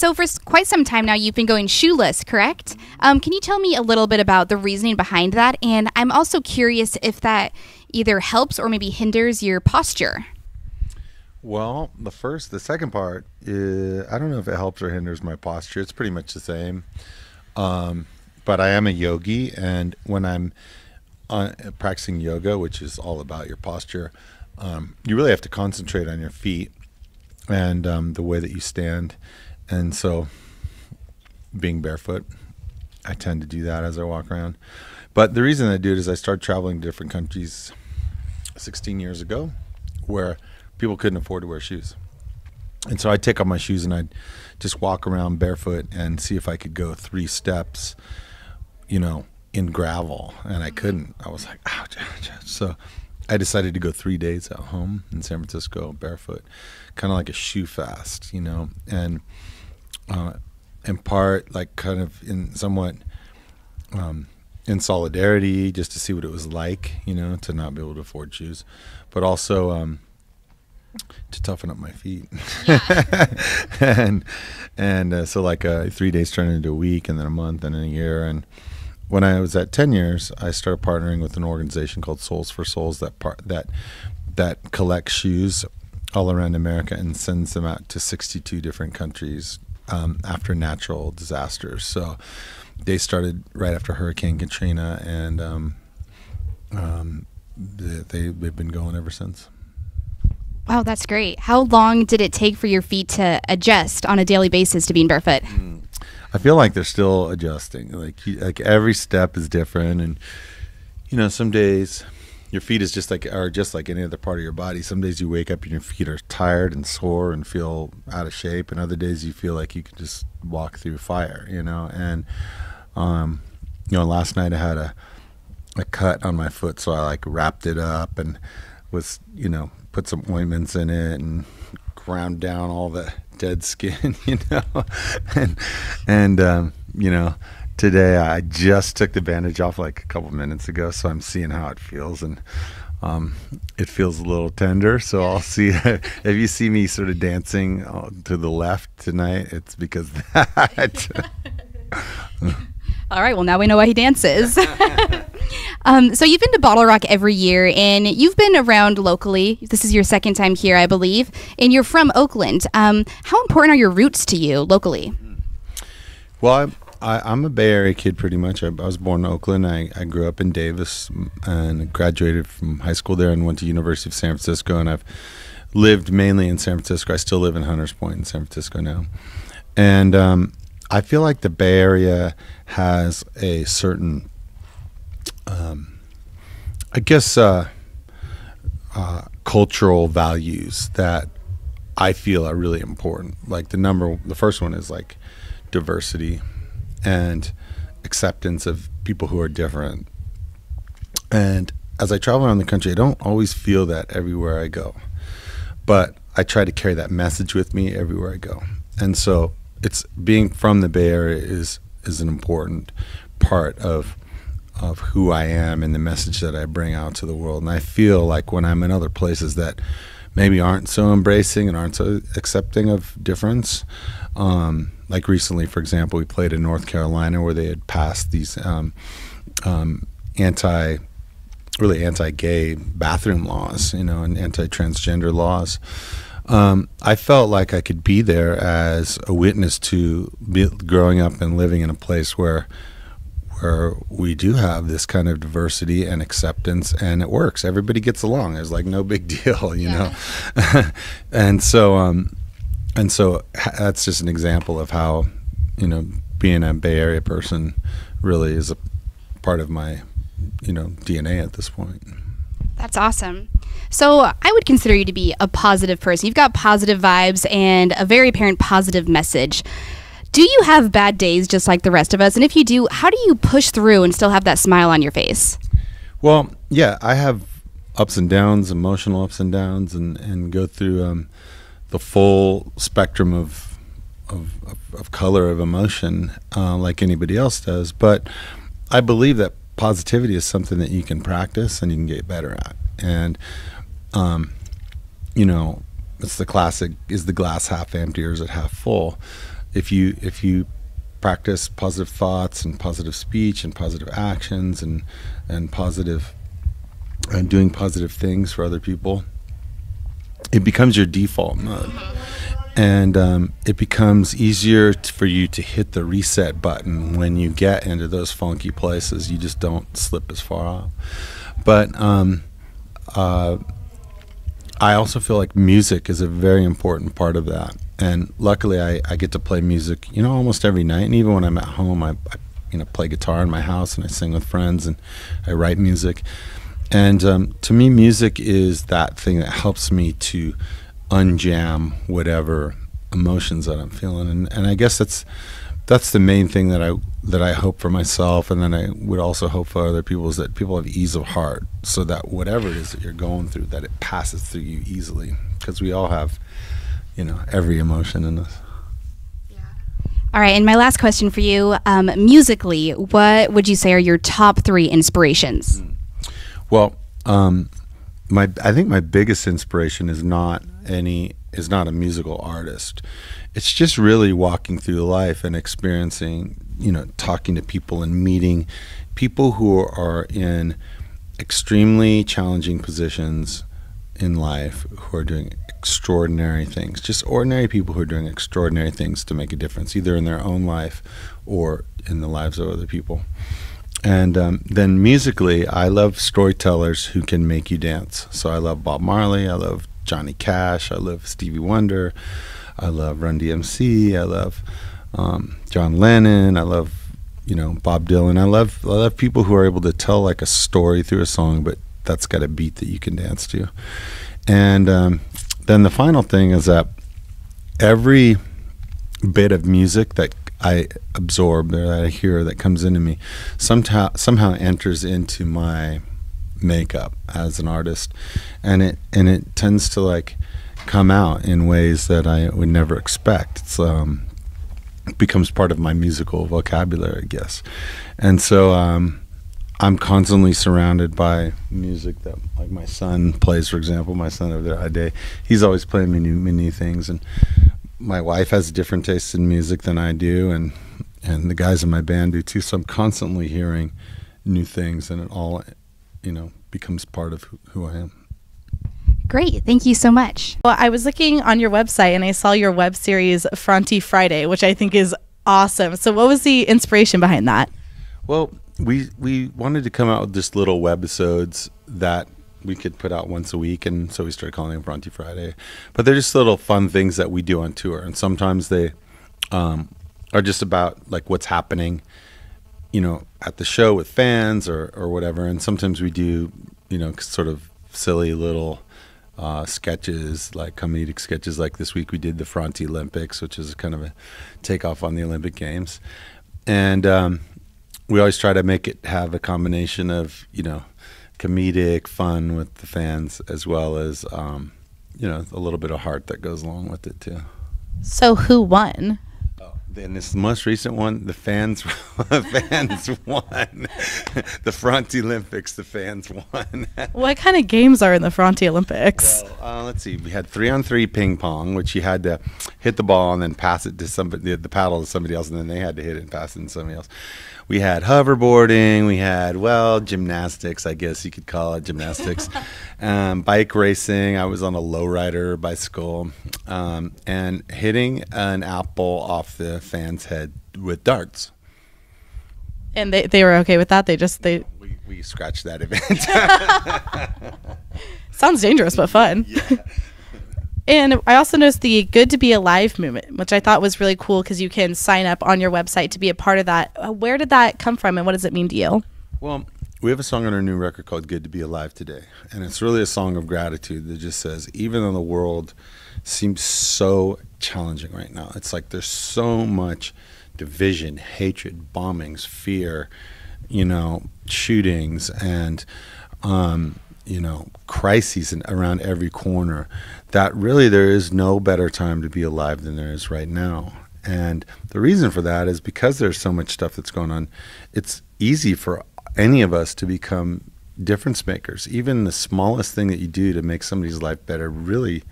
So for quite some time now, you've been going shoeless, correct? Can you tell me a little bit about the reasoning behind that? And I'm also curious if that either helps or maybe hinders your posture. Well, the second part is, I don't know if it helps or hinders my posture. It's pretty much the same. But I am a yogi, and when I'm practicing yoga, which is all about your posture, you really have to concentrate on your feet and the way that you stand. And so being barefoot, I tend to do that as I walk around. But the reason I do it is I started traveling to different countries 16 years ago where people couldn't afford to wear shoes. And so I'd take off my shoes and I'd just walk around barefoot and see if I could go 3 steps, in gravel. And I couldn't. I was like, ouch, ouch, ouch. So I decided to go 3 days at home in San Francisco barefoot, kind of like a shoe fast, and in part, like kind of in somewhat in solidarity, just to see what it was like, to not be able to afford shoes, but also to toughen up my feet. Yeah. and so like 3 days turned into a week, and then a month, and then a year. And when I was at 10 years, I started partnering with an organization called Souls for Souls that collects shoes all around America and sends them out to 62 different countries after natural disasters. So they started right after Hurricane Katrina, and they've been going ever since. Wow, that's great. How long did it take for your feet to adjust on a daily basis to being barefoot? I feel like they're still adjusting. Like every step is different, and some days your feet are just like any other part of your body. Some days you wake up and your feet are tired and sore and feel out of shape, and other days you feel like you can just walk through fire. And last night I had a cut on my foot, so I wrapped it up and was put some ointments in it and ground down all the dead skin, and today I just took the bandage off like a couple minutes ago, so I'm seeing how it feels, and it feels a little tender. So I'll see if you see me sort of dancing to the left tonight, it's because of that. All right, well, now we know why he dances. So you've been to Bottle Rock every year, and you've been around locally. This is your second time here, I believe, and you're from Oakland. How important are your roots to you locally? Well, I'm a Bay Area kid pretty much. I was born in Oakland. I grew up in Davis and graduated from high school there and went to University of San Francisco, and I've lived mainly in San Francisco. I still live in Hunters Point in San Francisco now. And I feel like the Bay Area has a certain cultural values that I feel are really important. Like the first one is like diversity and acceptance of people who are different. And as I travel around the country, I don't always feel that everywhere I go, but I try to carry that message with me everywhere I go. And so it's being from the Bay Area is an important part of who I am and the message that I bring out to the world. And I feel like when I'm in other places that maybe aren't so embracing and aren't so accepting of difference, like recently, for example, we played in North Carolina where they had passed these anti-gay bathroom laws, and anti-transgender laws. I felt like I could be there as a witness to growing up and living in a place where we do have this kind of diversity and acceptance, and it works. Everybody gets along. There's like no big deal, you know. And so that's just an example of how, being a Bay Area person really is a part of my, DNA at this point. That's awesome. So I would consider you to be a positive person. You've got positive vibes and a very apparent positive message. Do you have bad days just like the rest of us? And if you do, how do you push through and still have that smile on your face? Well, yeah, I have ups and downs, emotional ups and downs, and go through the full spectrum of color of emotion like anybody else does. But I believe that positivity is something that you can practice and you can get better at. And, it's the classic, is the glass half empty or is it half full? if you practice positive thoughts and positive speech and positive actions and positive and doing positive things for other people, it becomes your default mode. And it becomes easier for you to hit the reset button when you get into those funky places. You just don't slip as far off. But I also feel like music is a very important part of that. And luckily, I get to play music, almost every night. And even when I'm at home, I play guitar in my house and I sing with friends and I write music. And to me, music is that thing that helps me to unjam whatever emotions that I'm feeling. And I guess that's the main thing that I hope for myself, and then I would also hope for other people, is that people have ease of heart, so that whatever it is that you're going through, that it passes through you easily, because we all have every emotion in us. All right, and my last question for you, musically, what would you say are your top 3 inspirations? Well, I think my biggest inspiration is not a musical artist. It's just really walking through life and experiencing, talking to people and meeting people who are in extremely challenging positions in life, who are doing extraordinary things, just ordinary people who are doing extraordinary things to make a difference, either in their own life or in the lives of other people. And then musically, I love storytellers who can make you dance. So I love Bob Marley, I love Johnny Cash, I love Stevie Wonder, I love Run DMC, I love John Lennon, I love Bob Dylan. I love people who are able to tell like a story through a song, but that's got a beat that you can dance to. And then the final thing is that every bit of music that I absorb, or that I hear, that comes into me, somehow enters into my makeup as an artist, and it tends to like come out in ways that I would never expect. It becomes part of my musical vocabulary, I guess. And so I'm constantly surrounded by music that, like, my son plays, for example. My son over there, Ade, he's always playing me new things, and my wife has different tastes in music than I do, and the guys in my band do too. So I'm constantly hearing new things, and it all, becomes part of who I am. Great. Thank you so much. Well, I was looking on your website and I saw your web series, Franti Friday, which I think is awesome. So what was the inspiration behind that? Well, we wanted to come out with just little webisodes that we could put out once a week, and so we started calling them Franti Friday. But they're just little fun things that we do on tour, and sometimes they are just about like what's happening, at the show with fans or whatever. And sometimes we do, sort of silly little sketches, like comedic sketches. Like this week we did the Franti Olympics, which is kind of a takeoff on the Olympic Games. And we always try to make it have a combination of, comedic fun with the fans, as well as, a little bit of heart that goes along with it too. So who won? In this most recent one, the fans won. The Franti Olympics, the fans won. What kind of games are in the Franti Olympics? Well, let's see. We had 3-on-3 ping pong, which you had to hit the ball and then pass it to somebody, the paddle to somebody else, and then they had to hit it and pass it to somebody else. We had hoverboarding. We had, gymnastics, I guess you could call it gymnastics. Bike racing. I was on a lowrider bicycle. And hitting an apple off the fan's head with darts. And they were okay with that? We scratched that event. Sounds dangerous, but fun. Yeah. And I also noticed the Good to Be Alive movement, which I thought was really cool because you can sign up on your website to be a part of that. Where did that come from, and what does it mean to you? Well, we have a song on our new record called Good to Be Alive Today. And it's really a song of gratitude that just says, even though the world seems so challenging right now, it's like there's so much division, hatred, bombings, fear, shootings, and crises around every corner, that really there is no better time to be alive than there is right now. And the reason for that is because there's so much stuff that's going on. It's easy for any of us to become difference makers. Even the smallest thing that you do to make somebody's life better really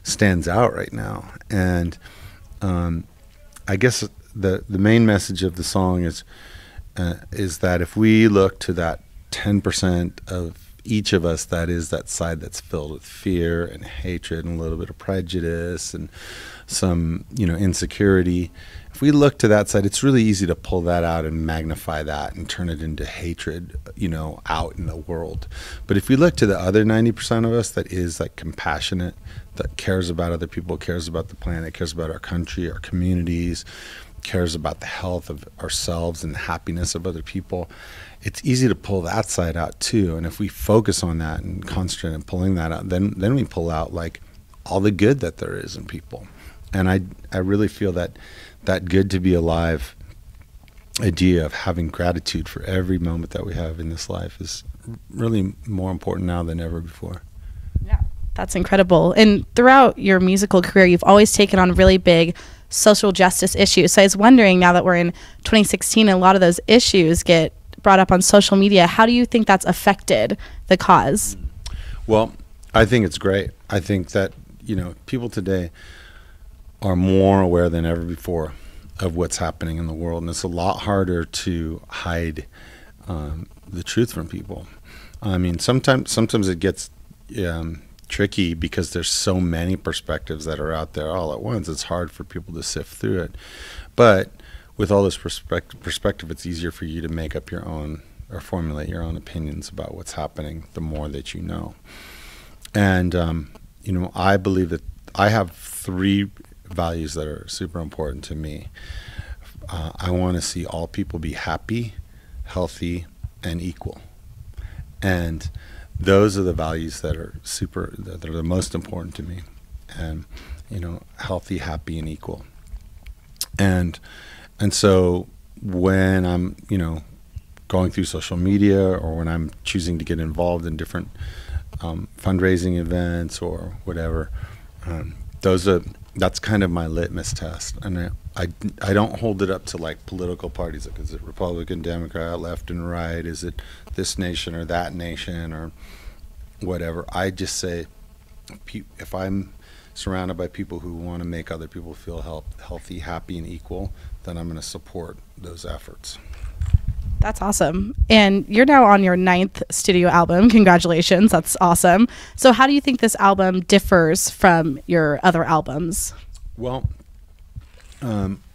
stands out right now. And I guess the main message of the song is that if we look to that 10% of each of us that is that side that's filled with fear and hatred and a little bit of prejudice and some, insecurity, if we look to that side, it's really easy to pull that out and magnify that and turn it into hatred, out in the world. But if we look to the other 90% of us that is like compassionate, that cares about other people, cares about the planet, cares about our country, our communities, cares about the health of ourselves and the happiness of other people, it's easy to pull that side out too. And if we focus on that and concentrate on pulling that out, then we pull out like all the good that there is in people. And I really feel that good to be alive idea of having gratitude for every moment that we have in this life is really more important now than ever before. Yeah, that's incredible. And throughout your musical career, you've always taken on really big social justice issues. So I was wondering, now that we're in 2016 and a lot of those issues get brought up on social media, how do you think that's affected the cause? Well, I think it's great. I think that, people today are more aware than ever before of what's happening in the world. And it's a lot harder to hide the truth from people. I mean, sometimes it gets tricky because there's so many perspectives that are out there all at once. It's hard for people to sift through it. But with all this perspective, it's easier for you to make up your own or formulate your own opinions about what's happening the more that you know. And, I believe that I have 3 values that are super important to me. I want to see all people be happy, healthy, and equal. And those are the values that are the most important to me. And, healthy, happy, and equal. And so when I'm, going through social media or when I'm choosing to get involved in different fundraising events or whatever, that's kind of my litmus test. And I don't hold it up to like political parties. Like, is it Republican, Democrat, left and right? Is it this nation or that nation or whatever? I just say, if I'm surrounded by people who want to make other people feel healthy, happy, and equal, then I'm going to support those efforts. That's awesome. And you're now on your 9th studio album. Congratulations. That's awesome. So how do you think this album differs from your other albums? Well,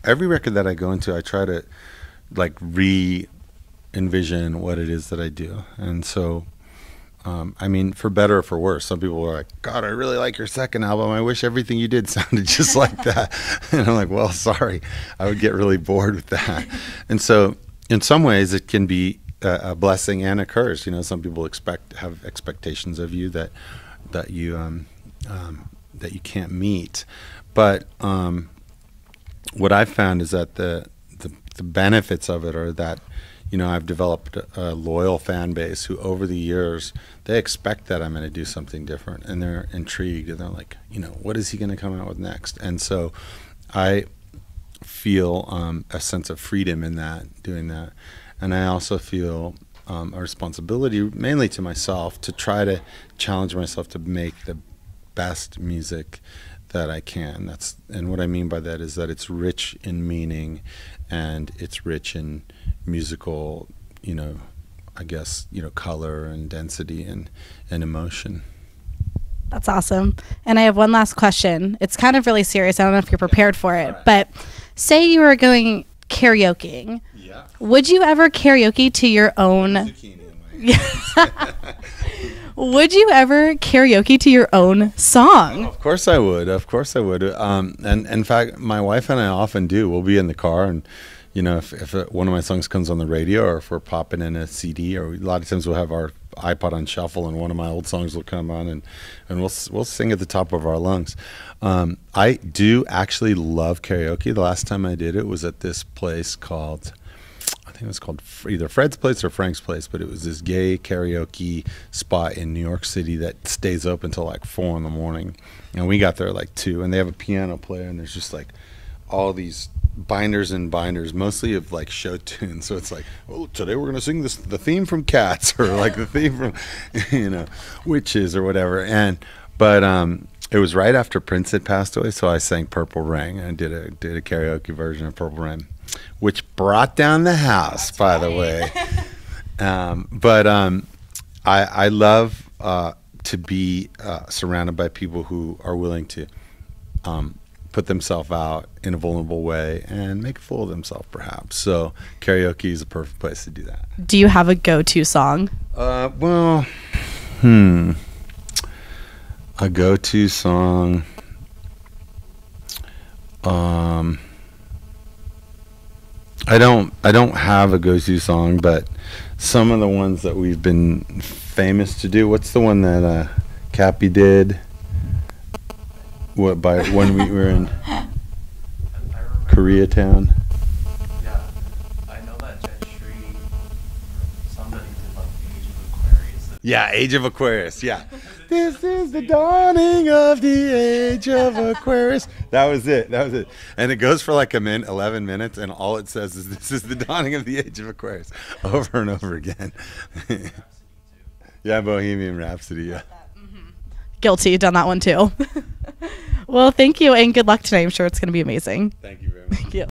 every record that I go into, I try to like re-envision what it is that I do. And so, I mean, for better or for worse, some people are like, God, I really like your second album. I wish everything you did sounded just like that. And I'm like, well, sorry. I would get really bored with that. And so in some ways it can be a blessing and a curse. Some people have expectations of you that you can't meet. But what I've found is that the benefits of it are that I've developed a loyal fan base who over the years, they expect that I'm going to do something different, and they're intrigued, and they're like, what is he going to come out with next? And so I feel a sense of freedom in doing that. And I also feel a responsibility, mainly to myself, to try to challenge myself to make the best music that I can. And what I mean by that is that it's rich in meaning and it's rich in musical, I guess, color and density and emotion. That's awesome. And I have one last question. It's kind of really serious. I don't know if you're prepared for it, but say you were going karaokeing. Yeah. Would you ever karaoke to your own? Would you ever karaoke to your own song? Oh, of course I would. And in fact, my wife and I often do. We'll be in the car, and if one of my songs comes on the radio, or if we're popping in a CD, or a lot of times we'll have our iPod on shuffle, and one of my old songs will come on, and we'll sing at the top of our lungs. I do actually love karaoke. The last time I did it was at this place called, I think it was called either Fred's Place or Frank's Place, but it was this gay karaoke spot in New York City that stays open until like 4 a.m. And we got there at like 2, and they have a piano player, and there's just like all these binders and binders, mostly of like show tunes. So it's like, oh, today we're gonna sing the theme from Cats, or like the theme from Witches or whatever. But It was right after Prince had passed away, so I sang Purple Rain. I did a karaoke version of Purple Rain, which brought down the house, by the way. I love to be surrounded by people who are willing to put themselves out in a vulnerable way and make a fool of themselves, perhaps. So karaoke is a perfect place to do that. Do you have a go-to song? A go-to song. I don't have a go-to song, but some of the ones that we've been famous to do. What's the one that Cappy did? When we were in Koreatown? Yeah, I know that Jet Shree, somebody did like Age of Aquarius. Yeah, Age of Aquarius. Yeah. This is the dawning of the age of Aquarius. That was it. And it goes for like 11 minutes, and all it says is, this is the dawning of the age of Aquarius, over and over again. Yeah, Bohemian Rhapsody, yeah. Guilty, done that one too. Well, thank you, and good luck tonight. I'm sure it's going to be amazing. Thank you very much. Thank you.